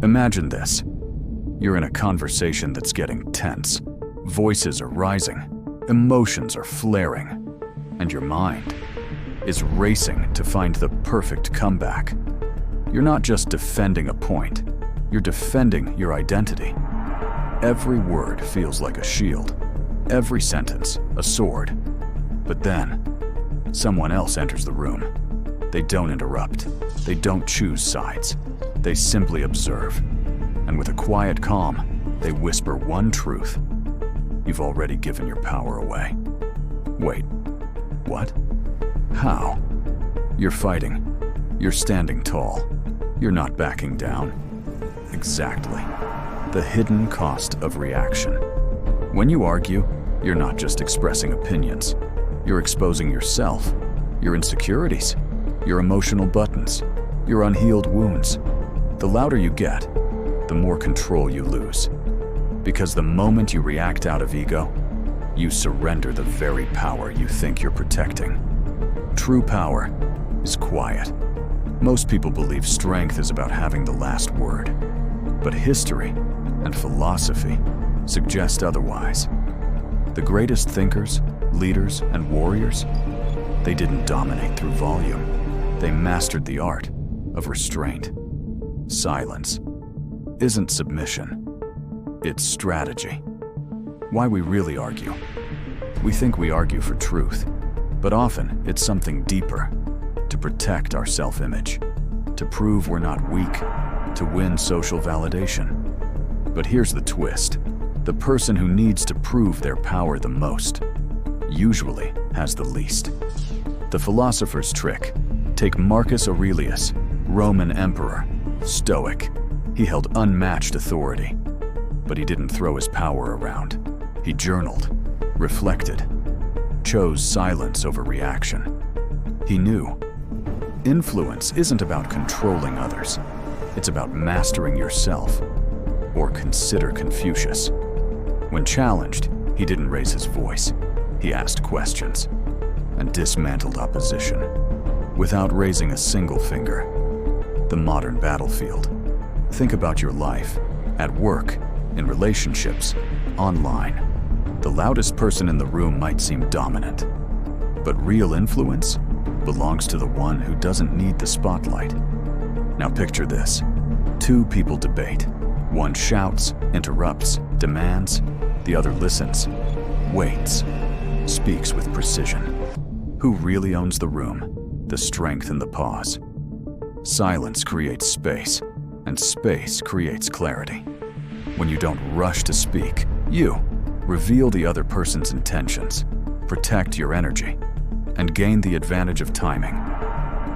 Imagine this. You're in a conversation that's getting tense. Voices are rising, emotions are flaring, and your mind is racing to find the perfect comeback. You're not just defending a point, you're defending your identity. Every word feels like a shield, every sentence a sword. But then, someone else enters the room. They don't interrupt, they don't choose sides, they simply observe. And with a quiet calm, they whisper one truth. You've already given your power away. Wait, what? How? You're fighting. You're standing tall. You're not backing down. Exactly. The hidden cost of reaction. When you argue, you're not just expressing opinions. You're exposing yourself, your insecurities, your emotional buttons, your unhealed wounds. The louder you get, the more control you lose. Because the moment you react out of ego, you surrender the very power you think you're protecting. True power is quiet. Most people believe strength is about having the last word. But history and philosophy suggest otherwise. The greatest thinkers, leaders, and warriors, they didn't dominate through volume. They mastered the art of restraint. Silence isn't submission. It's strategy. Why we really argue. We think we argue for truth, but often it's something deeper. To protect our self-image, to prove we're not weak, to win social validation. But here's the twist. The person who needs to prove their power the most usually has the least. The philosopher's trick. Take Marcus Aurelius, Roman emperor, stoic. He held unmatched authority. But he didn't throw his power around. He journaled, reflected, chose silence over reaction. He knew influence isn't about controlling others. It's about mastering yourself. Or consider Confucius. When challenged, he didn't raise his voice. He asked questions and dismantled opposition without raising a single finger. The modern battlefield. Think about your life, at work, in relationships, online. The loudest person in the room might seem dominant, but real influence belongs to the one who doesn't need the spotlight. Now picture this. Two people debate. One shouts, interrupts, demands. The other listens, waits, speaks with precision. Who really owns the room? The strength in the pause. Silence creates space, and space creates clarity. When you don't rush to speak, you reveal the other person's intentions, protect your energy, and gain the advantage of timing.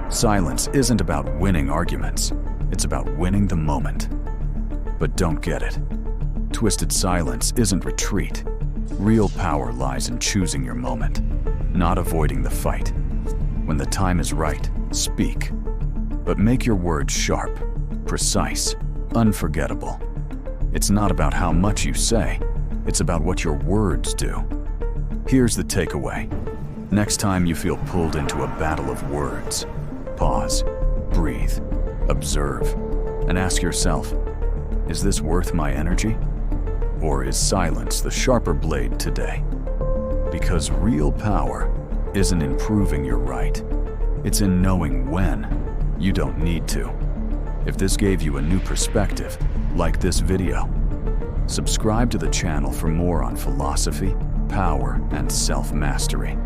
Silence isn't about winning arguments, it's about winning the moment. But don't get it. Twisted silence isn't retreat. Real power lies in choosing your moment, not avoiding the fight. When the time is right, speak. But make your words sharp, precise, unforgettable. It's not about how much you say, it's about what your words do. Here's the takeaway. Next time you feel pulled into a battle of words, pause, breathe, observe, and ask yourself, is this worth my energy? Or is silence the sharper blade today? Because real power isn't in proving you're right. It's in knowing when you don't need to. If this gave you a new perspective, like this video. Subscribe to the channel for more on philosophy, power, and self-mastery.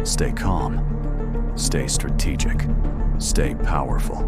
Stay calm, stay strategic, stay powerful.